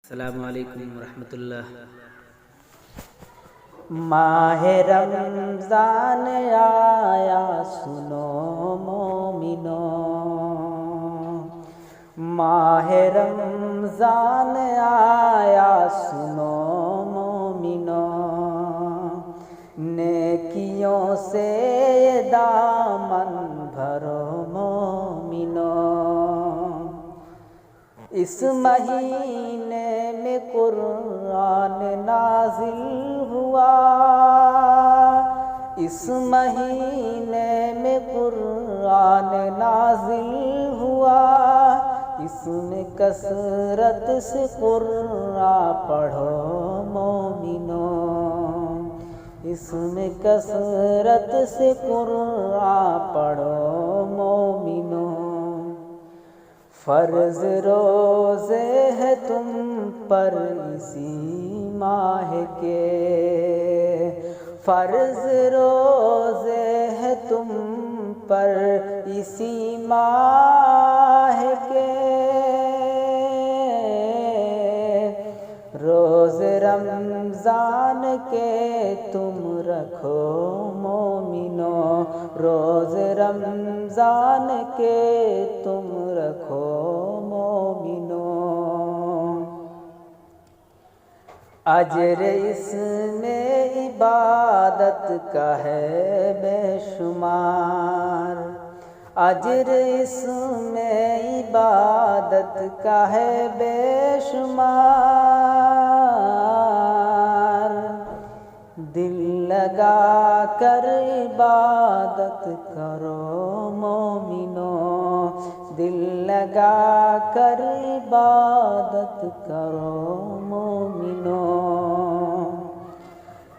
السلام علیکم ورحمۃ اللہ۔ ماہ رمضان آیا سنو مومنو، ماہ رمضان آیا سنو مومنو، نیکیوں سے یہ دامن بھرو مومنو۔ اس مہینے میں قرآن نازل ہوا، اس مہینے میں قرآن نازل ہوا، اس میں کثرت سے قرآن پڑھو مومنو، اس میں کثرت سے قرآن پڑھو مومنو۔ فرض روزے ہے تم پر اسی ماہ کے، فرض روزے ہے تم پر اسی ماہ کے، روز رمضان کے تم رکھو مومنو، روز رمضان کے تم رکھو مومنو۔ اجر اس میں عبادت کا ہے بے شمار، اجر اس میں عبادت کا ہے بے شمار، دل لگا کر عبادت کرو مومنو، دل لگا کر عبادت کرو مومنو۔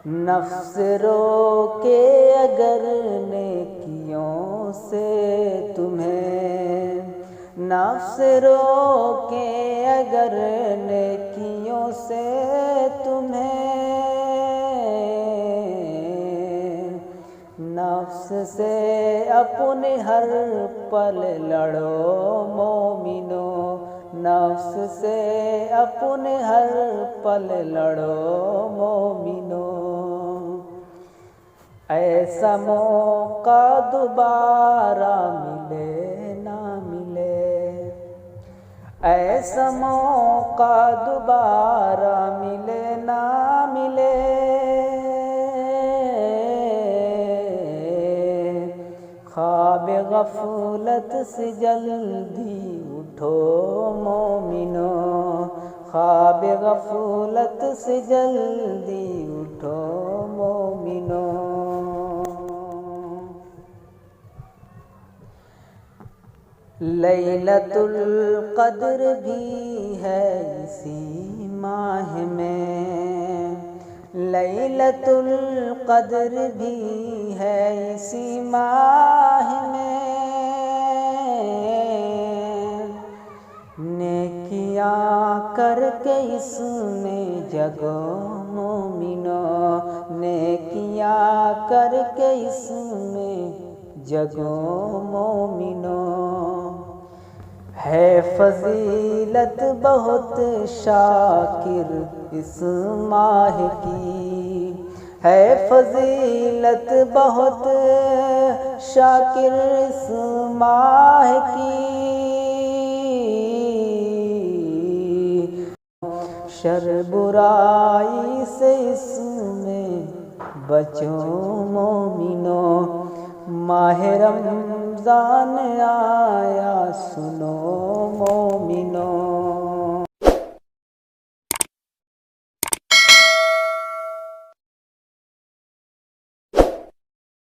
نفس روکے اگر نیکیوں سے تمہیں، نفس روکے اگر نیکیوں سے تمہیں، نفس سے اپنے ہر پل لڑو مومنو، نفس سے اپنے ہر پل لڑو مومنو۔ ایسا موقع دوبارہ ملے نہ ملے، ایسا موقع دوبارہ ملے نہ ملے، خواب غفلت سے جلدی اٹھو مومنو، خواب غفلت سے جلدی اٹھو مومنو۔ لیلۃ القدر بھی ہے اسی ماہ میں، لیلۃ القدر بھی ہے اسی ماہ میں، نیکیاں کر کے اس میں جگو مومنو، نیکیاں کر کے اس میں جگو مومنو۔ ہے فضیلت بہت شاکر اس ماہ کی، ہے فضیلت بہت شاکر اس ماہ کی، شر برائی سے اس میں بچو مومنو، ماہ رمضان آیا